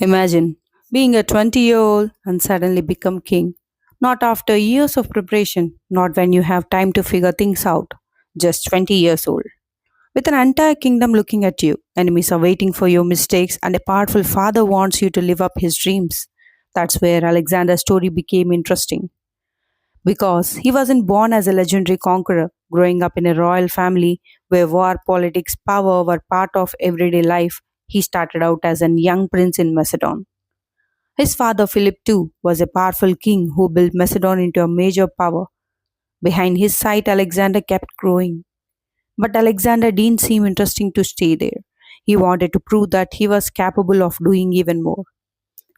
Imagine being a 20-year-old and suddenly become king. Not after years of preparation, not when you have time to figure things out, just 20 years old. With an entire kingdom looking at you, enemies are waiting for your mistakes, and a powerful father wants you to live up his dreams. That's where Alexander's story became interesting. Because he wasn't born as a legendary conqueror, growing up in a royal family where war, politics, power were part of everyday life, he started out as a young prince in Macedon. His father, Philip II, was a powerful king who built Macedon into a major power. Behind his sight, Alexander kept growing. But Alexander didn't seem interesting to stay there. He wanted to prove that he was capable of doing even more.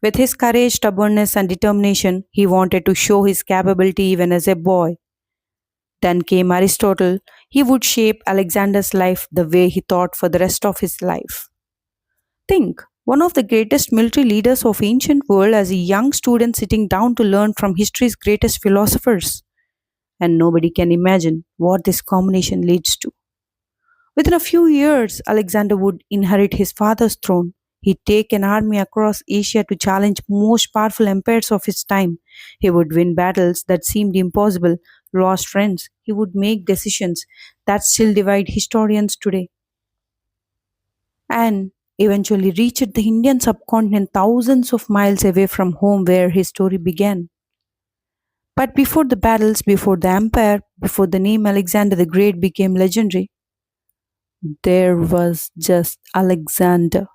With his courage, stubbornness, and determination, he wanted to show his capability even as a boy. Then came Aristotle. He would shape Alexander's life the way he thought for the rest of his life. Think, one of the greatest military leaders of ancient world as a young student sitting down to learn from history's greatest philosophers. And nobody can imagine what this combination leads to. Within a few years, Alexander would inherit his father's throne. He'd take an army across Asia to challenge most powerful empires of his time. He would win battles that seemed impossible, lost friends. He would make decisions that still divide historians today. And eventually reached the Indian subcontinent thousands of miles away from home where his story began. But before the battles, before the empire, before the name Alexander the Great became legendary, there was just Alexander,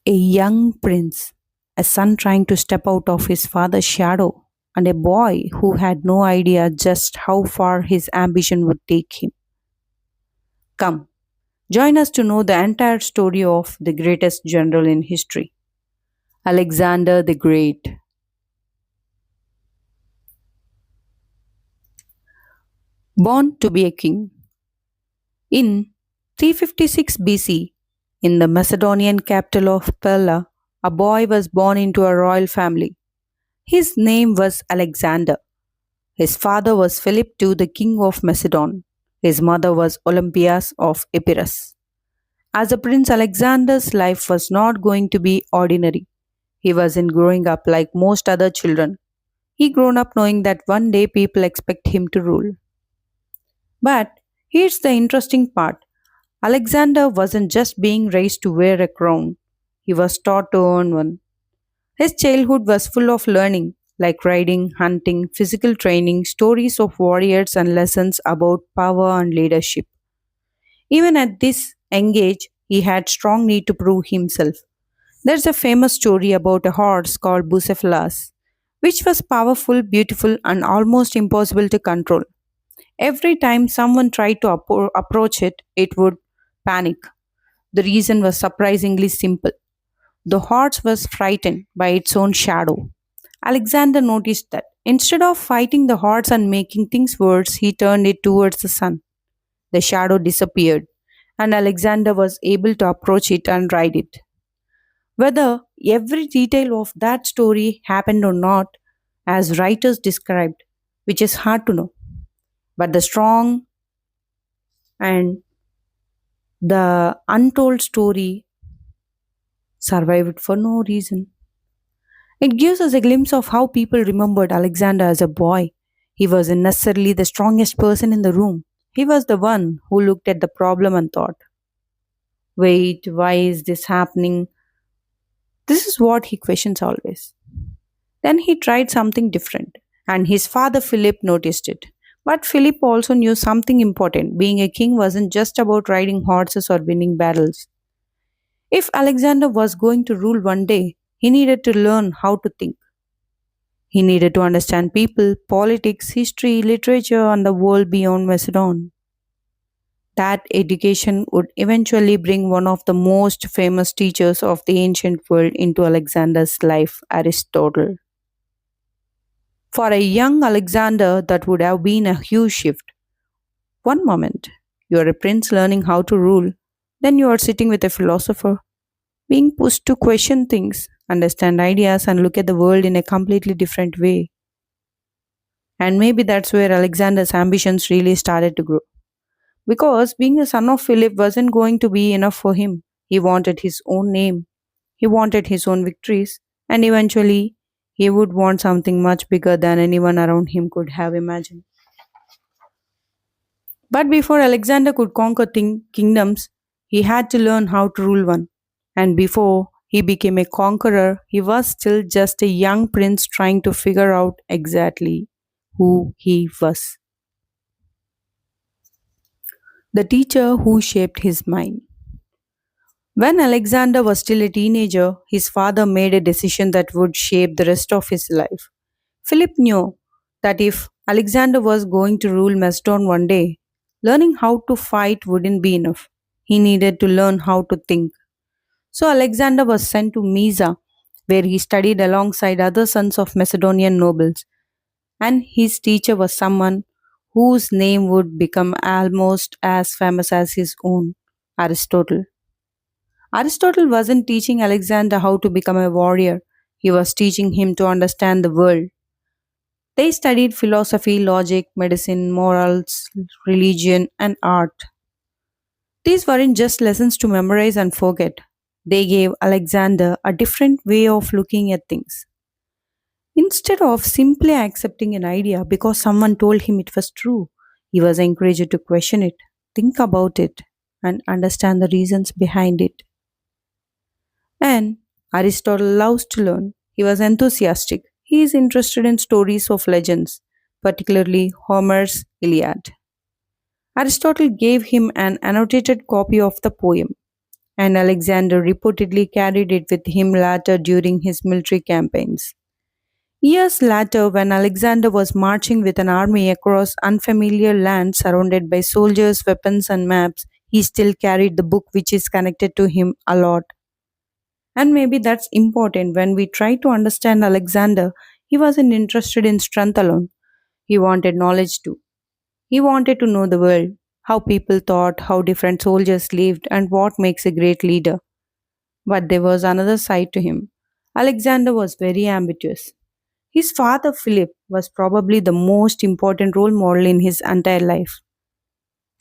a young prince, a son trying to step out of his father's shadow, and a boy who had no idea just how far his ambition would take him. Come, join us to know the entire story of the greatest general in history, Alexander the Great. Born to be a king. In 356 BC, in the Macedonian capital of Pella, a boy was born into a royal family. His name was Alexander. His father was Philip II, the king of Macedon. His mother was Olympias of Epirus. As a prince, Alexander's life was not going to be ordinary. He wasn't growing up like most other children. He grown up knowing that one day people expect him to rule. But here's the interesting part. Alexander wasn't just being raised to wear a crown. He was taught to earn one. His childhood was full of learning, like riding, hunting, physical training, stories of warriors, and lessons about power and leadership. Even at this young age, he had strong need to prove himself. There's a famous story about a horse called Bucephalus, which was powerful, beautiful, and almost impossible to control. Every time someone tried to approach it, it would panic. The reason was surprisingly simple. The horse was frightened by its own shadow. Alexander noticed that instead of fighting the horse and making things worse, he turned it towards the sun. The shadow disappeared, and Alexander was able to approach it and ride it. Whether every detail of that story happened or not, as writers described, which is hard to know, but the strong and the untold story survived for no reason. It gives us a glimpse of how people remembered Alexander as a boy. He wasn't necessarily the strongest person in the room. He was the one who looked at the problem and thought, wait, why is this happening? This is what he questions always. Then he tried something different, and his father Philip noticed it. But Philip also knew something important. Being a king wasn't just about riding horses or winning battles. If Alexander was going to rule one day, he needed to learn how to think. He needed to understand people, politics, history, literature, and the world beyond Macedon. That education would eventually bring one of the most famous teachers of the ancient world into Alexander's life, Aristotle. For a young Alexander, that would have been a huge shift. One moment, you are a prince learning how to rule, then you are sitting with a philosopher, being pushed to question things, understand ideas, and look at the world in a completely different way. And maybe that's where Alexander's ambitions really started to grow. Because being the son of Philip wasn't going to be enough for him. He wanted his own name. He wanted his own victories, and eventually, he would want something much bigger than anyone around him could have imagined. But before Alexander could conquer kingdoms, he had to learn how to rule one. And before he became a conqueror, he was still just a young prince trying to figure out exactly who he was. The teacher who shaped his mind. When Alexander was still a teenager, his father made a decision that would shape the rest of his life. Philip knew that if Alexander was going to rule Macedon one day, learning how to fight wouldn't be enough. He needed to learn how to think. So Alexander was sent to Mysa, where he studied alongside other sons of Macedonian nobles, and his teacher was someone whose name would become almost as famous as his own, Aristotle. Aristotle wasn't teaching Alexander how to become a warrior, he was teaching him to understand the world. They studied philosophy, logic, medicine, morals, religion, and art. These weren't just lessons to memorize and forget. They gave Alexander a different way of looking at things. Instead of simply accepting an idea because someone told him it was true, he was encouraged to question it, think about it, and understand the reasons behind it. And Aristotle loves to learn. He was enthusiastic. He is interested in stories of legends, particularly Homer's Iliad. Aristotle gave him an annotated copy of the poem, and Alexander reportedly carried it with him later during his military campaigns. Years later, when Alexander was marching with an army across unfamiliar lands surrounded by soldiers, weapons, and maps, he still carried the book which is connected to him a lot. And maybe that's important when we try to understand Alexander. He wasn't interested in strength alone, he wanted knowledge too. He wanted to know the world, how people thought, how different soldiers lived, and what makes a great leader. But there was another side to him. Alexander was very ambitious. His father, Philip, was probably the most important role model in his entire life.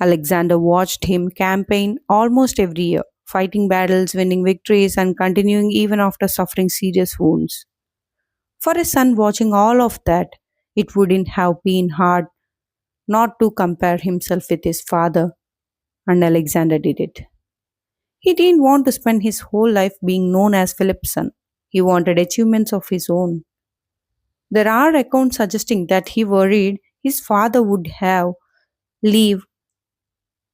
Alexander watched him campaign almost every year, fighting battles, winning victories, and continuing even after suffering serious wounds. For a son watching all of that, it wouldn't have been hard not to compare himself with his father, and Alexander did it. He didn't want to spend his whole life being known as Philip's son. He wanted achievements of his own. There are accounts suggesting that he worried his father would have leave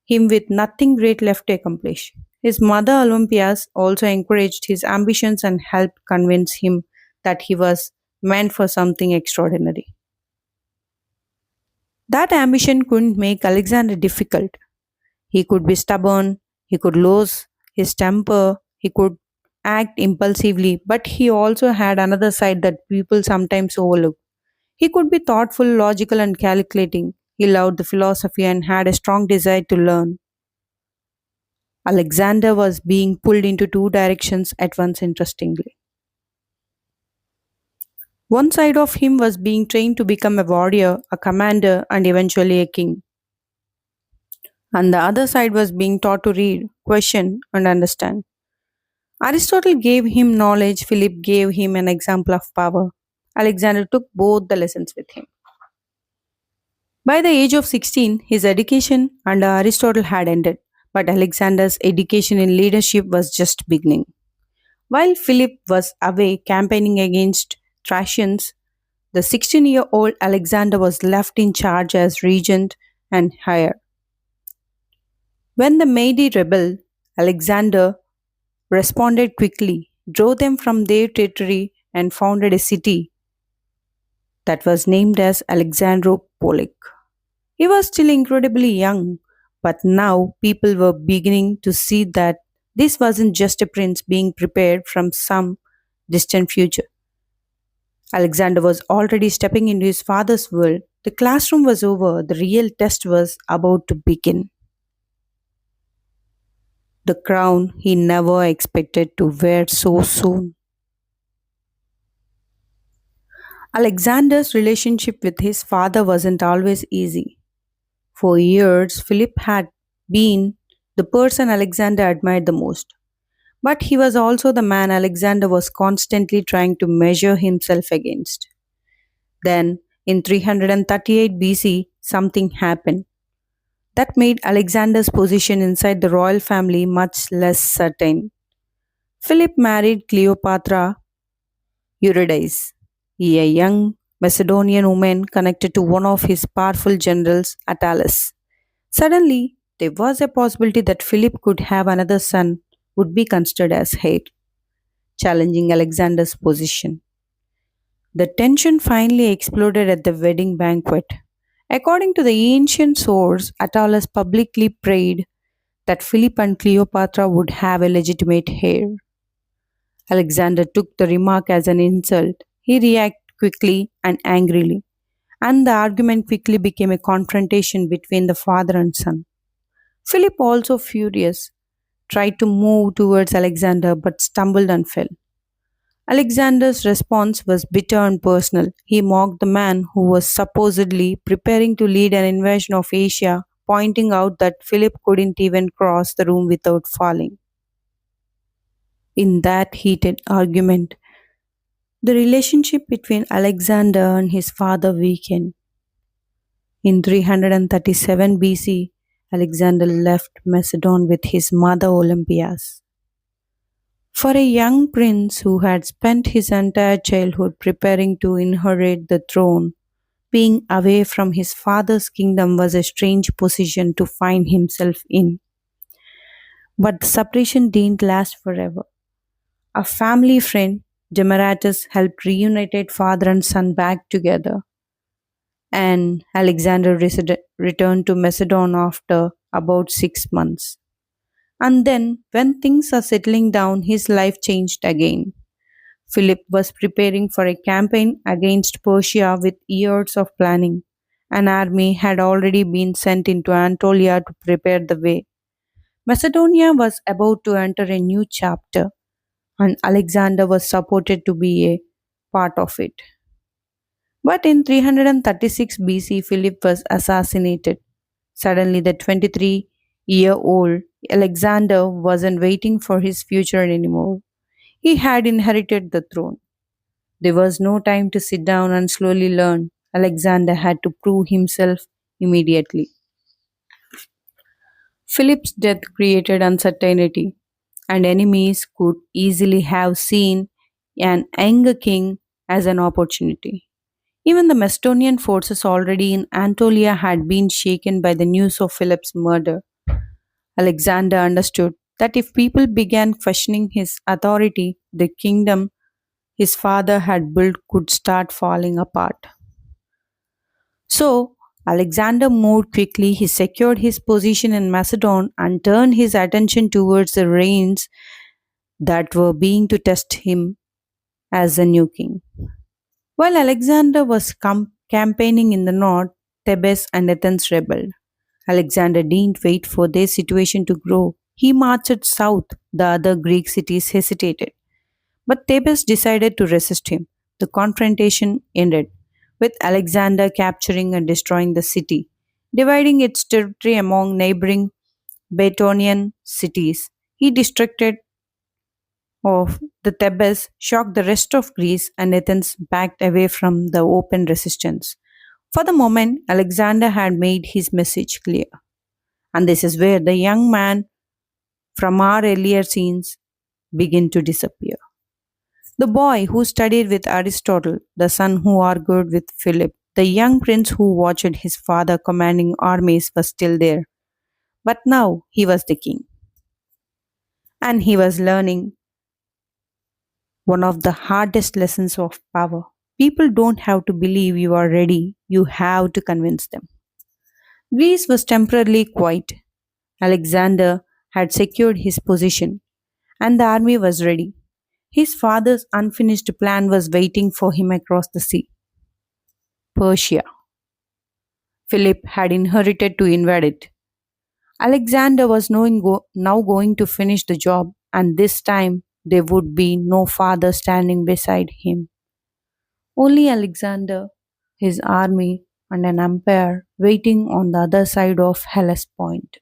him with nothing great left to accomplish. His mother Olympias also encouraged his ambitions and helped convince him that he was meant for something extraordinary. That ambition couldn't make Alexander difficult. He could be stubborn, he could lose his temper, he could act impulsively, but he also had another side that people sometimes overlook. He could be thoughtful, logical, and calculating. He loved the philosophy and had a strong desire to learn. Alexander was being pulled into two directions at once, interestingly. One side of him was being trained to become a warrior, a commander, and eventually a king. And the other side was being taught to read, question, and understand. Aristotle gave him knowledge, Philip gave him an example of power. Alexander took both the lessons with him. By the age of 16, his education under Aristotle had ended, but Alexander's education in leadership was just beginning. While Philip was away campaigning against Thracians, the 16-year-old Alexander was left in charge as regent and heir. When the Mede rebelled, Alexander responded quickly, drove them from their territory, and founded a city that was named as Alexandropolis. He was still incredibly young, but now people were beginning to see that this wasn't just a prince being prepared from some distant future. Alexander was already stepping into his father's world. The classroom was over, the real test was about to begin. The crown he never expected to wear so soon. Alexander's relationship with his father wasn't always easy. For years, Philip had been the person Alexander admired the most. But he was also the man Alexander was constantly trying to measure himself against. Then, in 338 BC, something happened that made Alexander's position inside the royal family much less certain. Philip married Cleopatra Eurydice, a young Macedonian woman connected to one of his powerful generals, Attalus. Suddenly, there was a possibility that Philip could have another son would be considered as heir, challenging Alexander's position. The tension finally exploded at the wedding banquet. According to the ancient source, Attalus publicly prayed that Philip and Cleopatra would have a legitimate heir. Alexander took the remark as an insult. He reacted quickly and angrily, and the argument quickly became a confrontation between the father and son. Philip, also furious, tried to move towards Alexander but stumbled and fell. Alexander's response was bitter and personal. He mocked the man who was supposedly preparing to lead an invasion of Asia, pointing out that Philip couldn't even cross the room without falling. In that heated argument, the relationship between Alexander and his father weakened. In 337 BC, Alexander left Macedon with his mother Olympias. For a young prince who had spent his entire childhood preparing to inherit the throne, being away from his father's kingdom was a strange position to find himself in. But the separation didn't last forever. A family friend, Demaratus, helped reunited father and son back together, and Alexander returned to Macedon after about 6 months. And then, when things are settling down, his life changed again. Philip was preparing for a campaign against Persia with years of planning. An army had already been sent into Anatolia to prepare the way. Macedonia was about to enter a new chapter, and Alexander was supported to be a part of it. But in 336 BC, Philip was assassinated. Suddenly, the 23-year-old Alexander wasn't waiting for his future anymore. He had inherited the throne. There was no time to sit down and slowly learn. Alexander had to prove himself immediately. Philip's death created uncertainty, and enemies could easily have seen an younger king as an opportunity. Even the Macedonian forces already in Anatolia had been shaken by the news of Philip's murder. Alexander understood that if people began questioning his authority, the kingdom his father had built could start falling apart. So, Alexander moved quickly. He secured his position in Macedon and turned his attention towards the reigns that were being to test him as a new king. While Alexander was campaigning in the north, Thebes and Athens rebelled. Alexander didn't wait for their situation to grow. He marched south. The other Greek cities hesitated. But Thebes decided to resist him. The confrontation ended, with Alexander capturing and destroying the city, dividing its territory among neighboring Baetonian cities. He destructed of the Thebes, shocked the rest of Greece, and Athens backed away from the open resistance. For the moment, Alexander had made his message clear. And this is where the young man from our earlier scenes begin to disappear. The boy who studied with Aristotle, the son who argued with Philip, the young prince who watched his father commanding armies was still there. But now he was the king. And he was learning one of the hardest lessons of power. People don't have to believe you are ready, you have to convince them. Greece was temporarily quiet. Alexander had secured his position, and the army was ready. His father's unfinished plan was waiting for him across the sea. Persia. Philip had inherited to invade it. Alexander was now going to finish the job, and this time there would be no father standing beside him. Only Alexander, his army, and an empire waiting on the other side of Hellespont.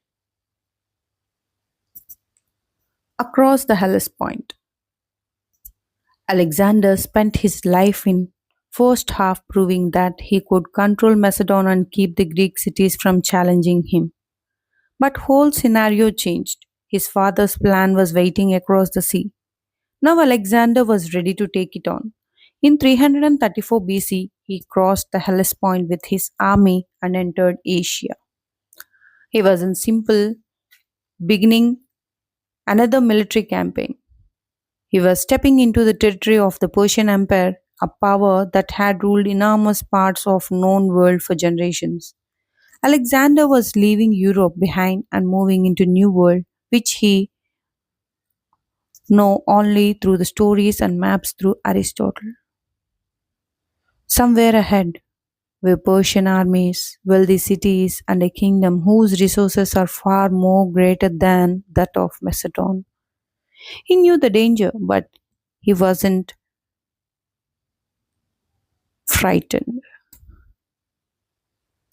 across the Hellespont. Alexander spent his life in first half proving that he could control Macedon and keep the Greek cities from challenging him. But whole scenario changed. His father's plan was waiting across the sea. Now Alexander was ready to take it on. In 334 BC, he crossed the Hellespont with his army and entered Asia. He was in simple beginning another military campaign. He was stepping into the territory of the Persian Empire, a power that had ruled enormous parts of known world for generations. Alexander was leaving Europe behind and moving into new world which he know only through the stories and maps through Aristotle. Somewhere ahead were Persian armies, wealthy cities, and a kingdom whose resources are far more greater than that of Macedon. He knew the danger, but he wasn't frightened,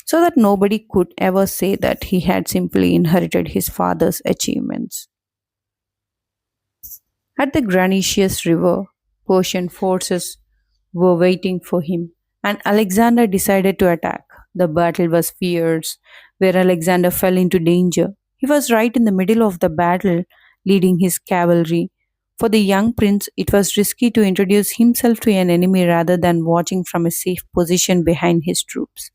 so that nobody could ever say that he had simply inherited his father's achievements. At the Granitius River, Persian forces were waiting for him, and Alexander decided to attack. The battle was fierce, where Alexander fell into danger. He was right in the middle of the battle, leading his cavalry. For the young prince, it was risky to introduce himself to an enemy rather than watching from a safe position behind his troops.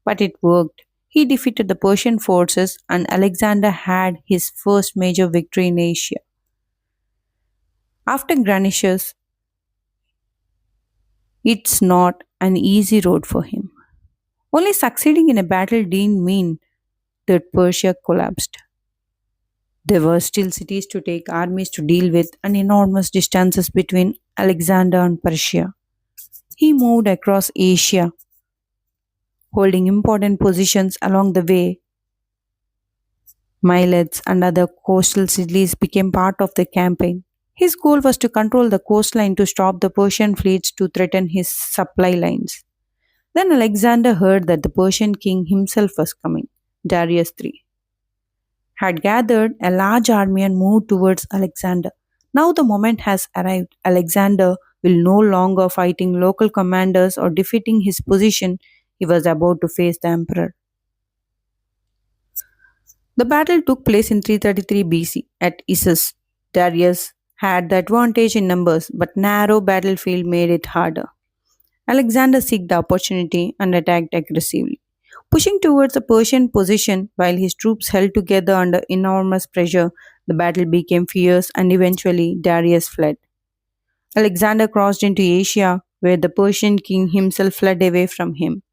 But it worked. He defeated the Persian forces, and Alexander had his first major victory in Asia. After Granitius, it's not an easy road for him. Only succeeding in a battle didn't mean that Persia collapsed. There were still cities to take, armies to deal with, and enormous distances between Alexander and Persia. He moved across Asia, holding important positions along the way. Milettes and other coastal cities became part of the campaign. His goal was to control the coastline to stop the Persian fleets to threaten his supply lines. Then Alexander heard that the Persian king himself was coming. Darius III had gathered a large army and moved towards Alexander. Now the moment has arrived. Alexander will no longer fighting local commanders or defeating his position. He was about to face the emperor. The battle took place in 333 BC at Issus. Darius had the advantage in numbers, but narrow battlefield made it harder. Alexander seized the opportunity and attacked aggressively, pushing towards the Persian position while his troops held together under enormous pressure. The battle became fierce and eventually Darius fled. Alexander crossed into Asia where the Persian king himself fled away from him.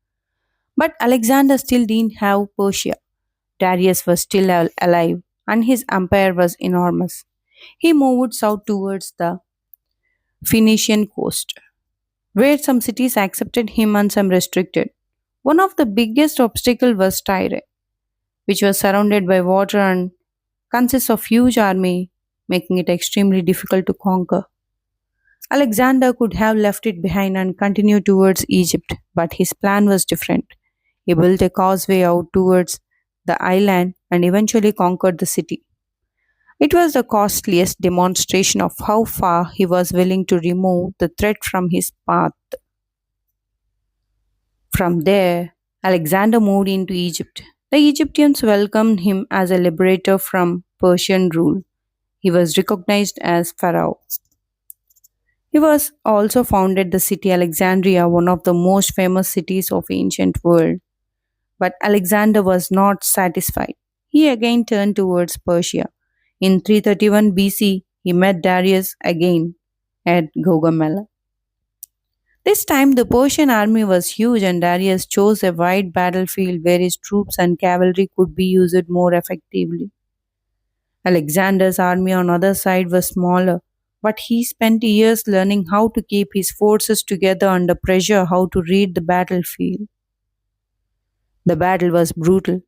But Alexander still didn't have Persia. Darius was still alive and his empire was enormous. He moved south towards the Phoenician coast, where some cities accepted him and some restricted. One of the biggest obstacles was Tyre, which was surrounded by water and consists of huge army, making it extremely difficult to conquer. Alexander could have left it behind and continued towards Egypt, but his plan was different. He built a causeway out towards the island and eventually conquered the city. It was the costliest demonstration of how far he was willing to remove the threat from his path. From there, Alexander moved into Egypt. The Egyptians welcomed him as a liberator from Persian rule. He was recognized as pharaoh. He was also founded the city Alexandria, one of the most famous cities of ancient world. But Alexander was not satisfied. He again turned towards Persia. In 331 BC, he met Darius again at Gaugamela. This time, the Persian army was huge, and Darius chose a wide battlefield where his troops and cavalry could be used more effectively. Alexander's army on the other side was smaller, but he spent years learning how to keep his forces together under pressure, how to read the battlefield. The battle was brutal.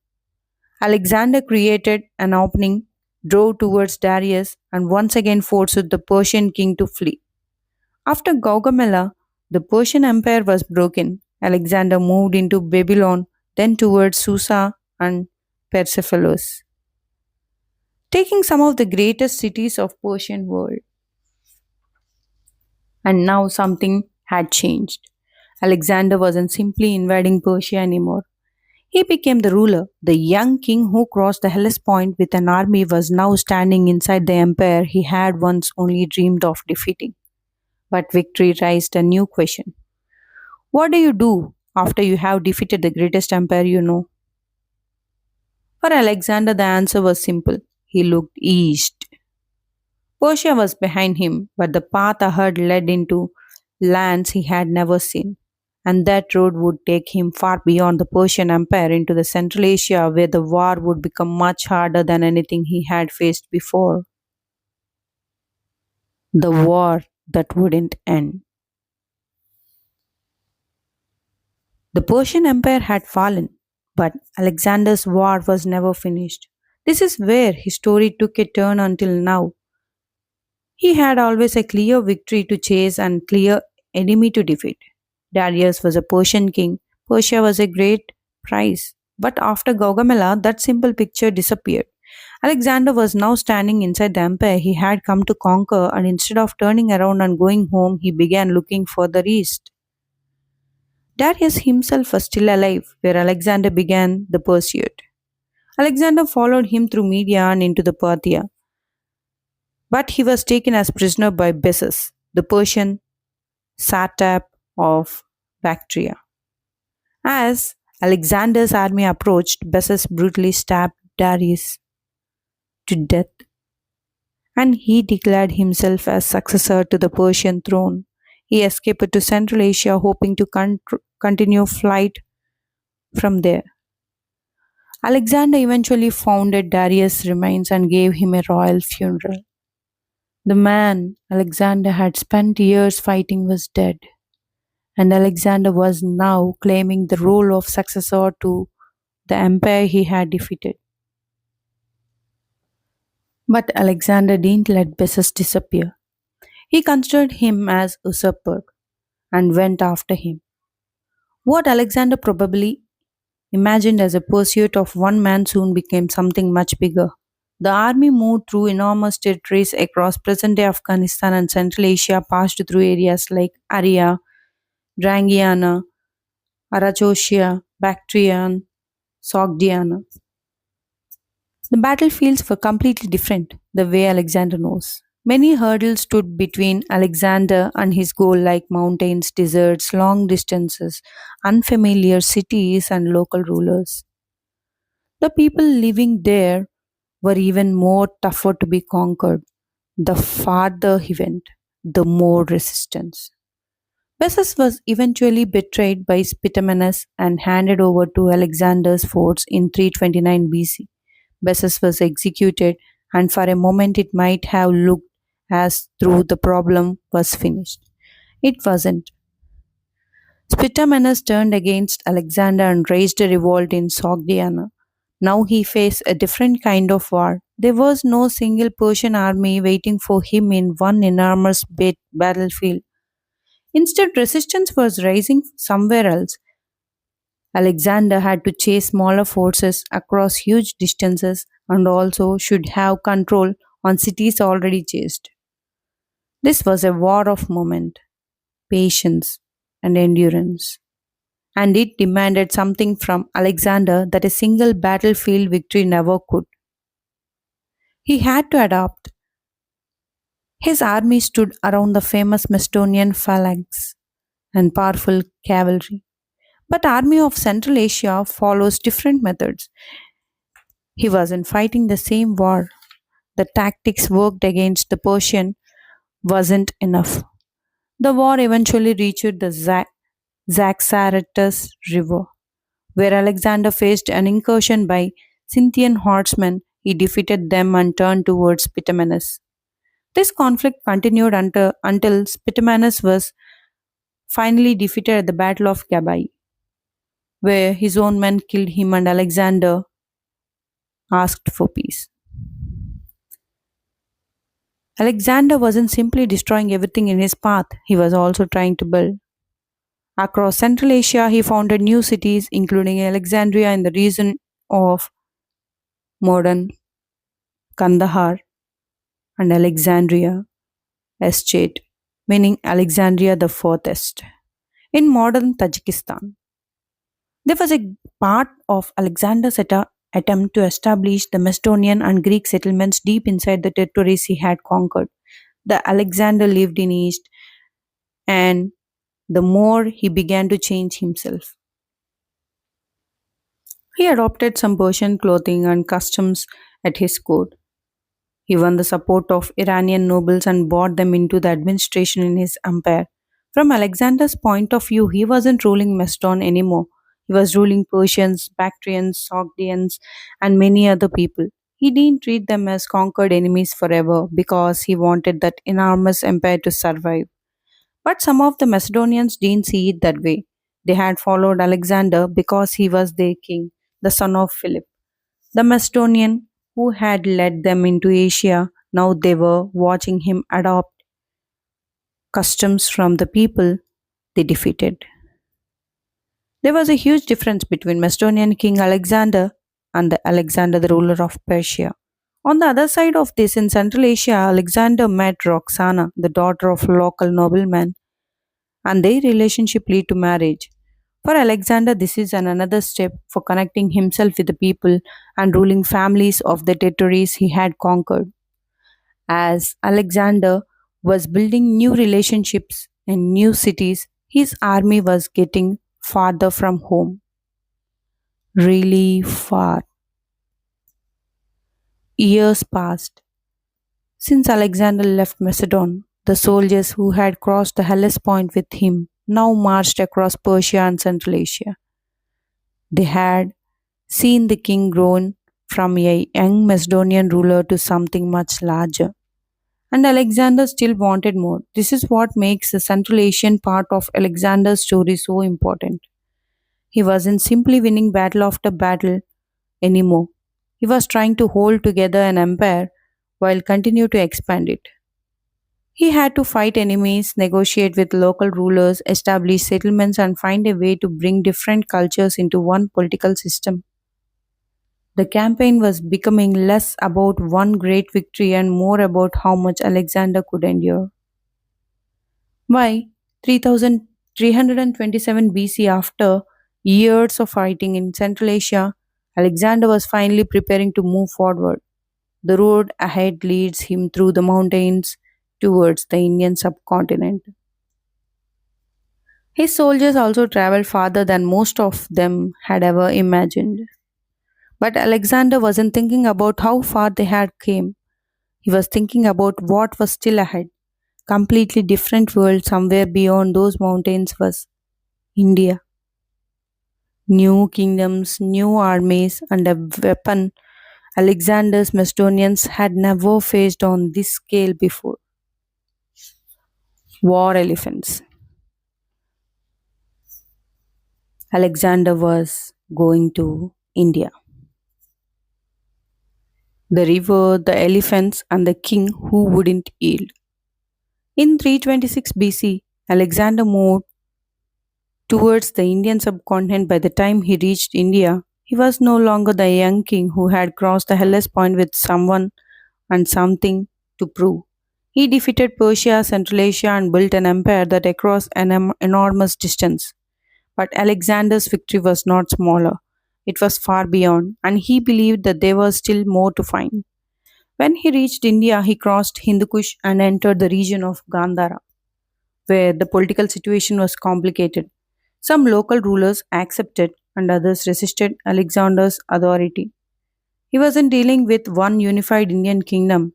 Alexander created an opening, drove towards Darius, and once again forced the Persian king to flee. After Gaugamela, the Persian Empire was broken. Alexander moved into Babylon, then towards Susa and Persepolis. taking some of the greatest cities of Persian world. And now something had changed. Alexander wasn't simply invading Persia anymore. He became the ruler. The young king who crossed the Hellespont with an army was now standing inside the empire he had once only dreamed of defeating. But victory raised a new question. What do you do after you have defeated the greatest empire you know? For Alexander, the answer was simple. He looked east. Persia was behind him, but the path ahead led into lands he had never seen. And that road would take him far beyond the Persian Empire into the Central Asia, where the war would become much harder than anything he had faced before. The war that wouldn't end. The Persian Empire had fallen, but Alexander's war was never finished. This is where his story took a turn until now. He had always a clear victory to chase and clear enemy to defeat. Darius was a Persian king. Persia was a great prize. But after Gaugamela, that simple picture disappeared. Alexander was now standing inside the empire he had come to conquer, and instead of turning around and going home, he began looking further east. Darius himself was still alive, where Alexander began the pursuit. Alexander followed him through Media and into the Parthia, but he was taken as prisoner by Bessus, the Persian satrap of Bactria. As Alexander's army approached, Bessus brutally stabbed Darius to death, and he declared himself as successor to the Persian throne. He escaped to Central Asia, hoping to continue flight from there. Alexander eventually founded Darius' remains and gave him a royal funeral. The man Alexander had spent years fighting was dead, and Alexander was now claiming the role of successor to the empire he had defeated. But Alexander didn't let Bessus disappear. He considered him as usurper and went after him. What Alexander probably imagined as a pursuit of one man soon became something much bigger. The army moved through enormous territories across present day Afghanistan and Central Asia, passed through areas like Aria, Drangiana, Arachosia, Bactria, and Sogdiana. The battlefields were completely different, the way Alexander knows. Many hurdles stood between Alexander and his goal, like mountains, deserts, long distances, unfamiliar cities, and local rulers. The people living there were even more tougher to be conquered. The farther he went, the more resistance. Bessus was eventually betrayed by Spitamenus and handed over to Alexander's force in 329 BC. Bessus was executed, and for a moment it might have looked as though the problem was finished. It wasn't. Spitamenus turned against Alexander and raised a revolt in Sogdiana. Now he faced a different kind of war. There was no single Persian army waiting for him in one enormous battlefield. Instead, resistance was rising somewhere else. Alexander had to chase smaller forces across huge distances and also should have control on cities already chased. This was a war of moment, patience, and endurance. And it demanded something from Alexander that a single battlefield victory never could. He had to adapt. His army stood around the famous Macedonian phalanx and powerful cavalry. But army of Central Asia follows different methods. He wasn't fighting the same war. The tactics worked against the Persian wasn't enough. The war eventually reached the Zaxaratus River, where Alexander faced an incursion by Scythian horsemen. He defeated them and turned towards Ptolemais. This conflict continued until Ptolemais was finally defeated at the Battle of Gabai, where his own men killed him and Alexander asked for peace. Alexander wasn't simply destroying everything in his path, he was also trying to build. Across Central Asia, he founded new cities, including Alexandria in the region of modern Kandahar, and Alexandria Estate, meaning Alexandria the Furthest, in modern Tajikistan. There was a part of Alexander's attempt to establish the Macedonian and Greek settlements deep inside the territories he had conquered. The Alexander lived in East, and the more he began to change himself. He adopted some Persian clothing and customs at his court. He won the support of Iranian nobles and brought them into the administration in his empire. From Alexander's point of view, he wasn't ruling Macedon anymore. He was ruling Persians, Bactrians, Sogdians, and many other people. He didn't treat them as conquered enemies forever because he wanted that enormous empire to survive. But some of the Macedonians didn't see it that way. They had followed Alexander because he was their king, the son of Philip. The Macedonian who had led them into Asia, now they were watching him adopt customs from the people they defeated. There was a huge difference between Macedonian King Alexander and the Alexander, the ruler of Persia. On the other side of this, in Central Asia, Alexander met Roxana, the daughter of a local nobleman, and their relationship led to marriage. For Alexander, this is another step for connecting himself with the people and ruling families of the territories he had conquered. As Alexander was building new relationships and new cities, his army was getting farther from home, really far. Years passed. Since Alexander left Macedon, the soldiers who had crossed the Hellespont with him now marched across Persia and Central Asia. They had seen the king grown from a young Macedonian ruler to something much larger. And Alexander still wanted more. This is what makes the Central Asian part of Alexander's story so important. He wasn't simply winning battle after battle anymore. He was trying to hold together an empire while continue to expand it. He had to fight enemies, negotiate with local rulers, establish settlements, and find a way to bring different cultures into one political system. The campaign was becoming less about one great victory and more about how much Alexander could endure. By 3327 BC, after years of fighting in Central Asia, Alexander was finally preparing to move forward. The road ahead leads him through the mountains towards the Indian subcontinent. His soldiers also traveled farther than most of them had ever imagined. But Alexander wasn't thinking about how far they had came. He was thinking about what was still ahead. Completely different world somewhere beyond those mountains was India. New kingdoms, new armies, and a weapon Alexander's Macedonians had never faced on this scale before. War elephants. Alexander was going to India. The river, the elephants, and the king who wouldn't yield. In 326 BC, Alexander moved towards the Indian subcontinent. By the time he reached India, he was no longer the young king who had crossed the Hellespont with someone and something to prove. He defeated Persia, Central Asia, and built an empire that across an enormous distance. But Alexander's victory was not smaller. It was far beyond, and he believed that there was still more to find. When he reached India, he crossed Hindu Kush and entered the region of Gandhara, where the political situation was complicated. Some local rulers accepted and others resisted Alexander's authority. He wasn't dealing with one unified Indian kingdom.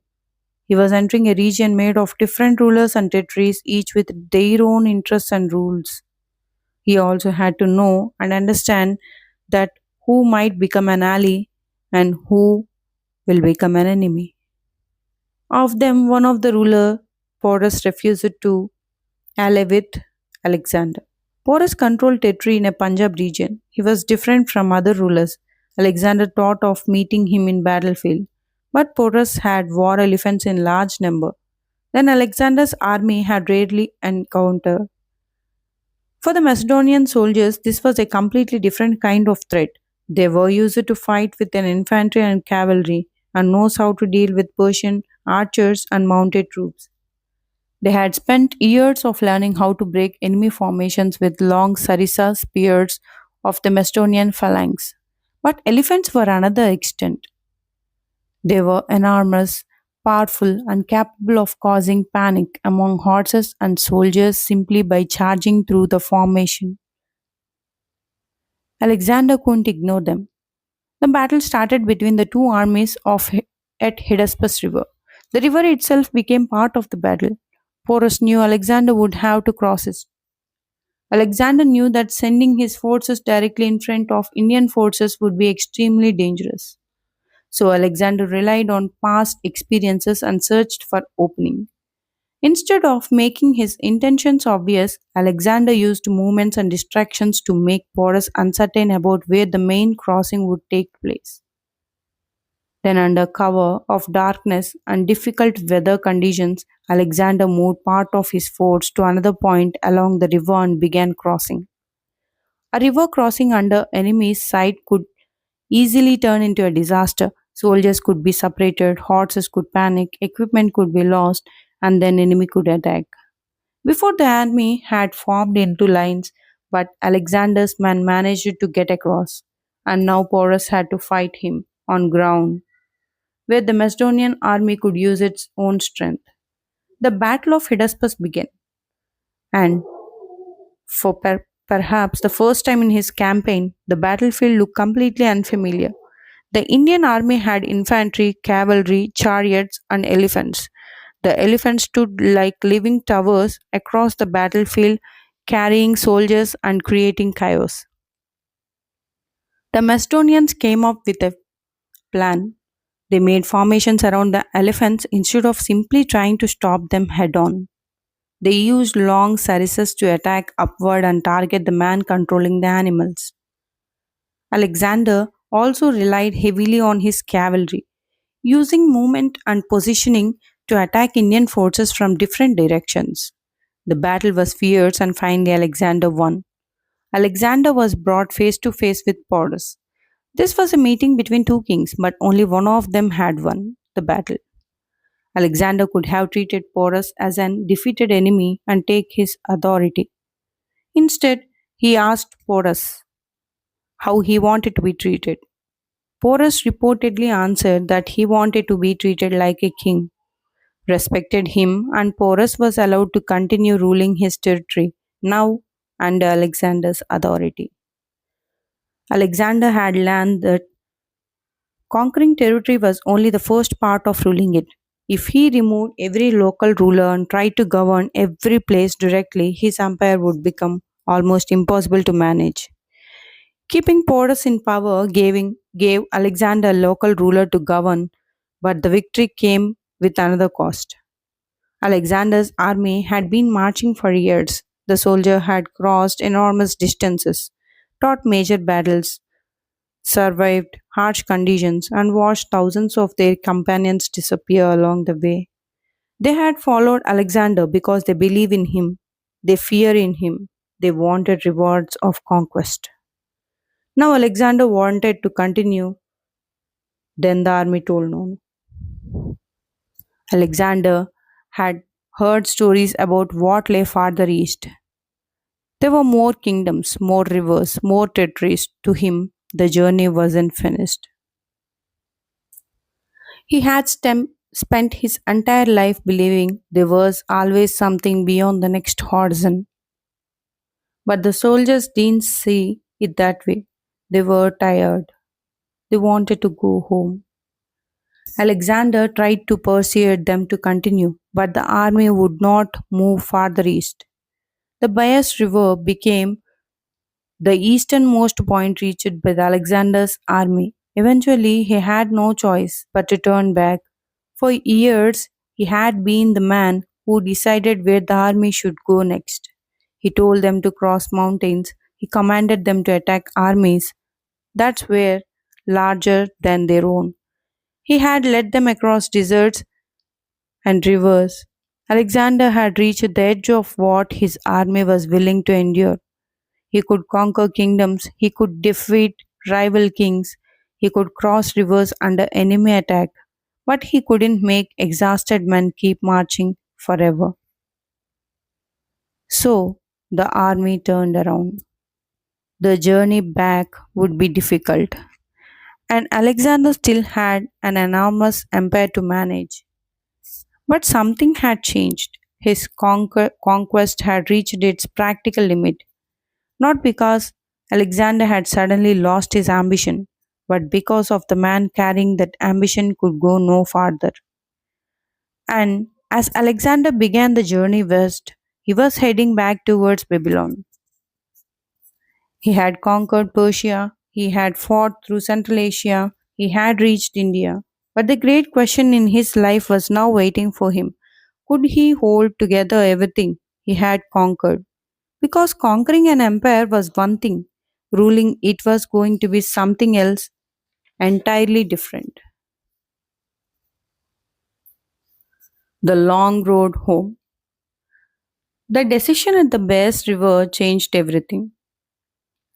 He was entering a region made of different rulers and territories, each with their own interests and rules. He also had to know and understand that who might become an ally and who will become an enemy. Of them, one of the ruler, Porus, refused to ally with Alexander. Porus controlled territory in a Punjab region. He was different from other rulers. Alexander thought of meeting him in battlefield, but Porus had war elephants in large number. Then Alexander's army had rarely encountered. For the Macedonian soldiers, this was a completely different kind of threat. They were used to fight with an infantry and cavalry, and knows how to deal with Persian archers and mounted troops. They had spent years of learning how to break enemy formations with long sarissa spears of the Macedonian phalanx. But elephants were another extent. They were enormous, powerful, and capable of causing panic among horses and soldiers simply by charging through the formation. Alexander couldn't ignore them. The battle started between the two armies at Hydaspes River. The river itself became part of the battle. Porus knew Alexander would have to cross it. Alexander knew that sending his forces directly in front of Indian forces would be extremely dangerous. So Alexander relied on past experiences and searched for opening. Instead of making his intentions obvious, Alexander used movements and distractions to make Porus uncertain about where the main crossing would take place. Then, under cover of darkness and difficult weather conditions, Alexander moved part of his force to another point along the river and began crossing. A river crossing under enemy's sight could easily turn into a disaster. Soldiers could be separated, horses could panic, equipment could be lost, and then enemy could attack. Before the army had formed into lines, but Alexander's men managed to get across, and now Porus had to fight him on ground where the Macedonian army could use its own strength. The Battle of Hydaspes began, and for perhaps the first time in his campaign, the battlefield looked completely unfamiliar. The Indian army had infantry, cavalry, chariots, and elephants. The elephants stood like living towers across the battlefield, carrying soldiers and creating chaos. The Macedonians came up with a plan. They made formations around the elephants instead of simply trying to stop them head on. They used long sarissas to attack upward and target the man controlling the animals. Alexander also relied heavily on his cavalry, using movement and positioning to attack Indian forces from different directions. The battle was fierce and finally Alexander won. Alexander was brought face to face with Porus. This was a meeting between two kings, but only one of them had won the battle. Alexander could have treated Porus as an defeated enemy and take his authority. Instead, he asked Porus how he wanted to be treated. Porus reportedly answered that he wanted to be treated like a king, respected him, and Porus was allowed to continue ruling his territory, now under Alexander's authority. Alexander had learned that conquering territory was only the first part of ruling it. If he removed every local ruler and tried to govern every place directly, his empire would become almost impossible to manage. Keeping Porus in power gave Alexander a local ruler to govern, but the victory came with another cost. Alexander's army had been marching for years. The soldier had crossed enormous distances, fought major battles, survived harsh conditions, and watched thousands of their companions disappear along the way. They had followed Alexander because they believe in him, they fear in him, they wanted rewards of conquest. Now Alexander wanted to continue, then the army told no. Alexander had heard stories about what lay farther east. There were more kingdoms, more rivers, more territories. To him, the journey wasn't finished. He had spent his entire life believing there was always something beyond the next horizon. But the soldiers didn't see it that way. They were tired. They wanted to go home. Alexander tried to persuade them to continue, but the army would not move farther east. The Bias River became the easternmost point reached by Alexander's army. Eventually, he had no choice but to turn back. For years, he had been the man who decided where the army should go next. He told them to cross mountains. He commanded them to attack armies that were larger than their own. He had led them across deserts and rivers. Alexander had reached the edge of what his army was willing to endure. He could conquer kingdoms, he could defeat rival kings, he could cross rivers under enemy attack, but he couldn't make exhausted men keep marching forever. So the army turned around. The journey back would be difficult, and Alexander still had an enormous empire to manage. But something had changed. His conquest had reached its practical limit, not because Alexander had suddenly lost his ambition, but because of the man carrying that ambition could go no farther. And as Alexander began the journey west, he was heading back towards Babylon. He had conquered Persia, he had fought through Central Asia, he had reached India. But the great question in his life was now waiting for him. Could he hold together everything he had conquered? Because conquering an empire was one thing, ruling it was going to be something else entirely different. The long road home. The decision at the Bears River changed everything.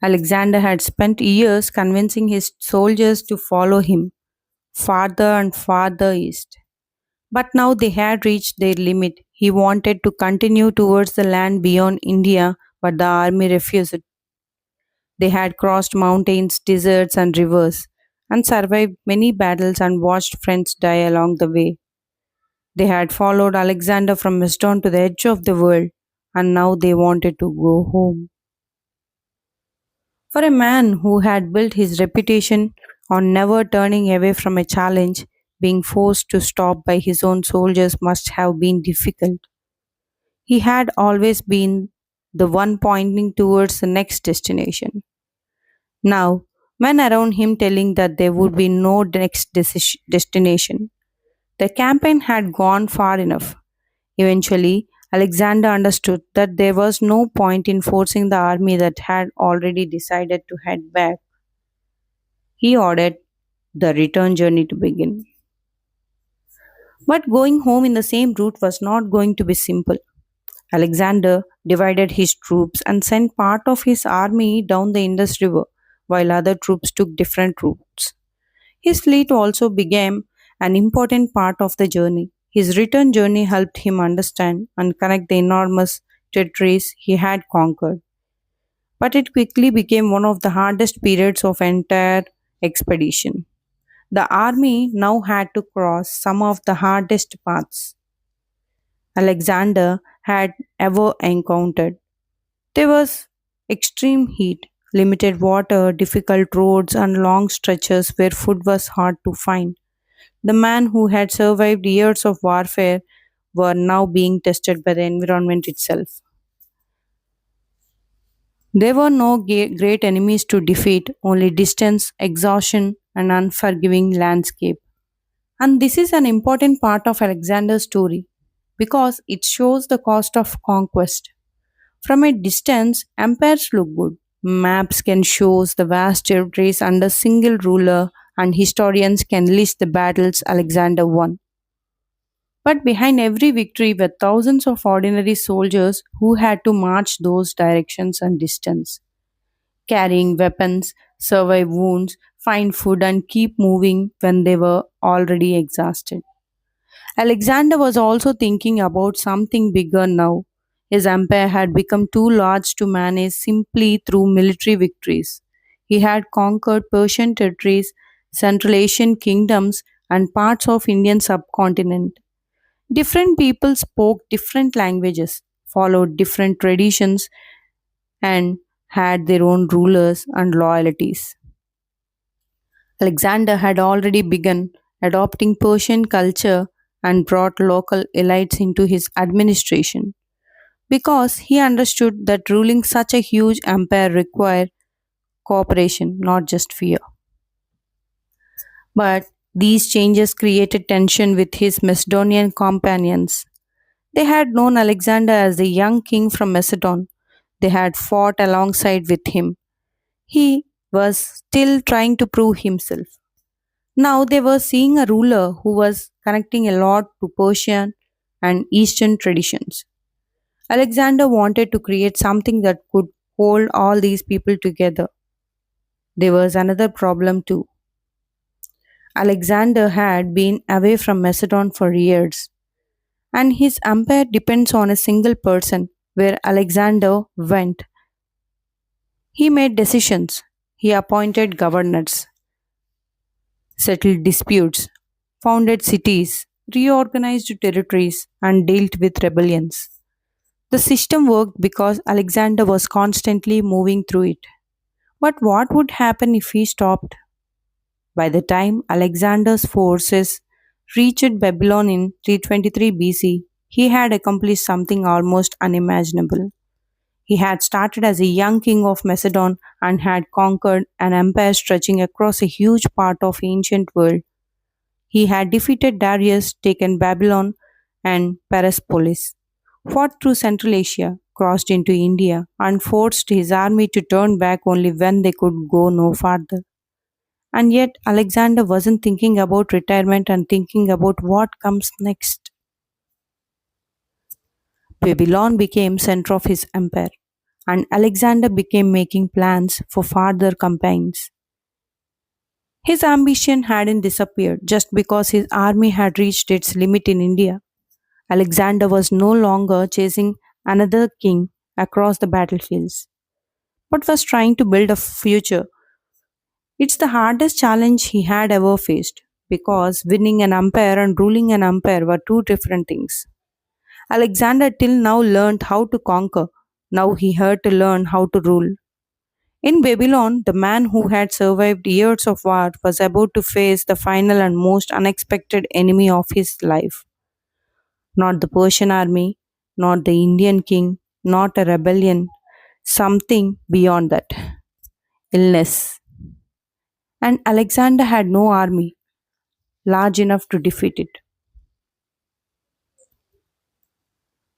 Alexander had spent years convincing his soldiers to follow him farther and farther east. But now they had reached their limit. He wanted to continue towards the land beyond India, but the army refused. They had crossed mountains, deserts, and rivers, and survived many battles and watched friends die along the way. They had followed Alexander from Macedon to the edge of the world, and now they wanted to go home. For a man who had built his reputation on never turning away from a challenge, being forced to stop by his own soldiers must have been difficult. He had always been the one pointing towards the next destination. Now, men around him telling that there would be no next destination. The campaign had gone far enough. Eventually, Alexander understood that there was no point in forcing the army that had already decided to head back. He ordered the return journey to begin. But going home in the same route was not going to be simple. Alexander divided his troops and sent part of his army down the Indus River, while other troops took different routes. His fleet also became an important part of the journey. His return journey helped him understand and connect the enormous territories he had conquered. But it quickly became one of the hardest periods of entire expedition. The army now had to cross some of the hardest paths Alexander had ever encountered. There was extreme heat, limited water, difficult roads, and long stretches where food was hard to find. The men who had survived years of warfare were now being tested by the environment itself. There were no great enemies to defeat, only distance, exhaustion, and unforgiving landscape. And this is an important part of Alexander's story because it shows the cost of conquest. From a distance, empires look good. Maps can show the vast territories under single ruler, and historians can list the battles Alexander won. But behind every victory were thousands of ordinary soldiers who had to march those directions and distance, carrying weapons, survive wounds, find food, and keep moving when they were already exhausted. Alexander was also thinking about something bigger now. His empire had become too large to manage simply through military victories. He had conquered Persian territories, Central Asian kingdoms, and parts of Indian subcontinent. Different people spoke different languages, followed different traditions, and had their own rulers and loyalties. Alexander had already begun adopting Persian culture and brought local elites into his administration because he understood that ruling such a huge empire required cooperation, not just fear. But these changes created tension with his Macedonian companions. They had known Alexander as the young king from Macedon. They had fought alongside with him. He was still trying to prove himself. Now they were seeing a ruler who was connecting a lot to Persian and Eastern traditions. Alexander wanted to create something that could hold all these people together. There was another problem too. Alexander had been away from Macedon for years, and his empire depends on a single person. Where Alexander went, he made decisions, he appointed governors, settled disputes, founded cities, reorganized territories, and dealt with rebellions. The system worked because Alexander was constantly moving through it. But what would happen if he stopped? By the time Alexander's forces reached Babylon in 323 BC, he had accomplished something almost unimaginable. He had started as a young king of Macedon and had conquered an empire stretching across a huge part of ancient world. He had defeated Darius, taken Babylon and Persepolis, fought through Central Asia, crossed into India, and forced his army to turn back only when they could go no farther. And yet, Alexander wasn't thinking about retirement and thinking about what comes next. Babylon became center of his empire, and Alexander began making plans for further campaigns. His ambition hadn't disappeared just because his army had reached its limit in India. Alexander was no longer chasing another king across the battlefields, but was trying to build a future. It's the hardest challenge he had ever faced because winning an empire and ruling an empire were two different things. Alexander till now learned how to conquer. Now he had to learn how to rule. In Babylon, the man who had survived years of war was about to face the final and most unexpected enemy of his life. Not the Persian army, not the Indian king, not a rebellion, something beyond that illness. And Alexander had no army large enough to defeat it.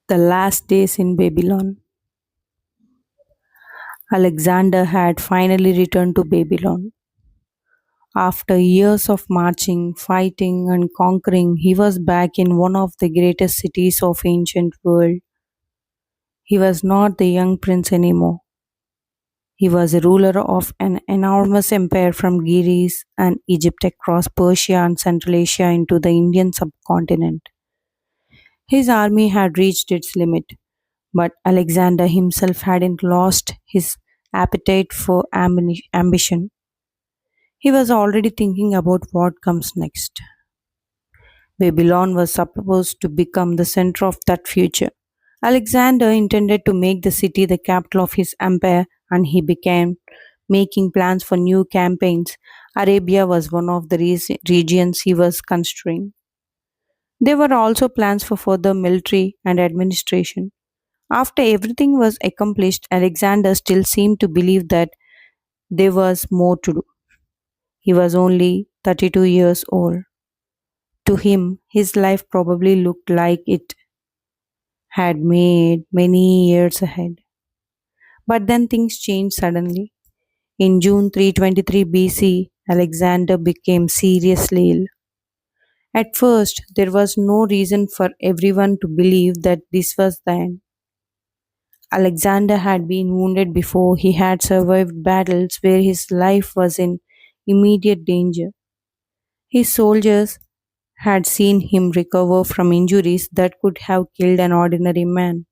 The last days in Babylon. Alexander had finally returned to Babylon. After years of marching, fighting, and conquering, he was back in one of the greatest cities of ancient world. He was not the young prince anymore. He was a ruler of an enormous empire from Greece and Egypt across Persia and Central Asia into the Indian subcontinent. His army had reached its limit, but Alexander himself hadn't lost his appetite for ambition. He was already thinking about what comes next. Babylon was supposed to become the center of that future. Alexander intended to make the city the capital of his empire, and he began making plans for new campaigns. Arabia was one of the regions he was considering. There were also plans for further military and administration. After everything was accomplished, Alexander still seemed to believe that there was more to do. He was only 32 years old. To him, his life probably looked like it had made many years ahead. But then things changed suddenly. In June 323 BC, Alexander became seriously ill. At first, there was no reason for everyone to believe that this was the end. Alexander had been wounded before, he had survived battles where his life was in immediate danger. His soldiers had seen him recover from injuries that could have killed an ordinary man.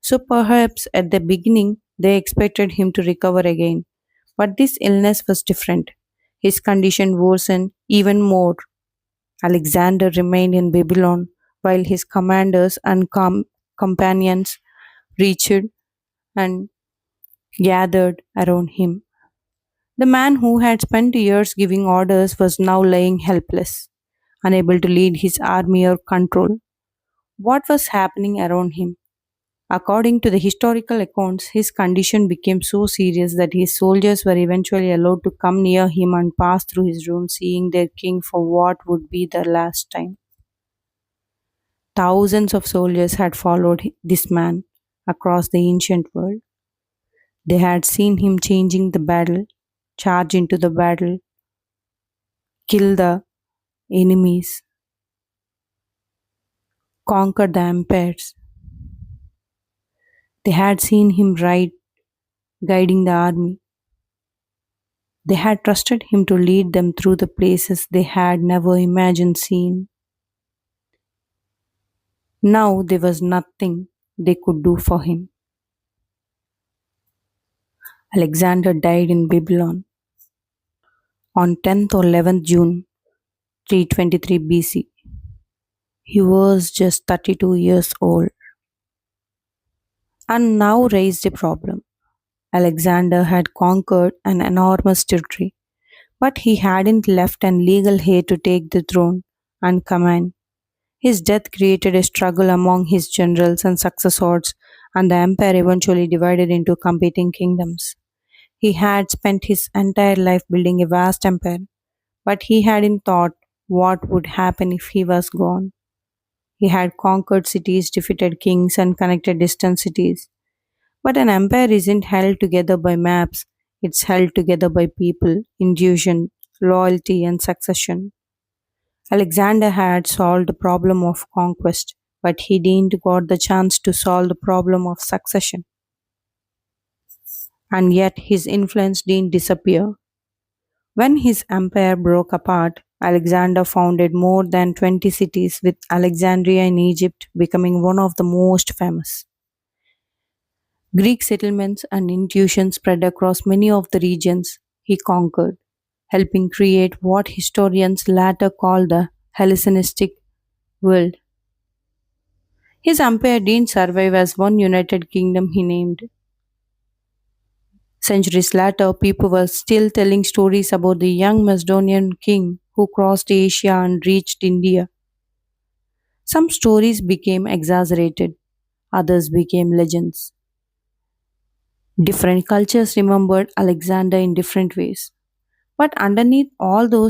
So perhaps at the beginning they expected him to recover again. But this illness was different. His condition worsened even more. Alexander remained in Babylon while his commanders and companions reached and gathered around him. The man who had spent years giving orders was now lying helpless, unable to lead his army or control what was happening around him. According to the historical accounts, his condition became so serious that his soldiers were eventually allowed to come near him and pass through his room, seeing their king for what would be the last time. Thousands of soldiers had followed this man across the ancient world. They had seen him changing the battle, charge into the battle, kill the enemies, conquer the empires. They had seen him ride, guiding the army. They had trusted him to lead them through the places they had never imagined seeing. Now there was nothing they could do for him. Alexander died in Babylon on 10th or 11th June 323 BC. He was just 32 years old and now raised a problem. Alexander had conquered an enormous territory, but he hadn't left an legal heir to take the throne and command. His death created a struggle among his generals and successors, and the empire eventually divided into competing kingdoms. He had spent his entire life building a vast empire, but he hadn't thought what would happen if he was gone. He had conquered cities, defeated kings, and connected distant cities. But an empire isn't held together by maps, it's held together by people, intuition, loyalty, and succession. Alexander had solved the problem of conquest, but he didn't got the chance to solve the problem of succession. And yet his influence didn't disappear. When his empire broke apart, Alexander founded more than 20 cities, with Alexandria in Egypt becoming one of the most famous. Greek settlements and intuition spread across many of the regions he conquered, helping create what historians later called the Hellenistic world. His empire didn't survive as one united kingdom he named. Centuries later, people were still telling stories about the young Macedonian king who crossed Asia and reached India. Some stories became exaggerated, others became legends. Different cultures remembered Alexander in different ways. But underneath all those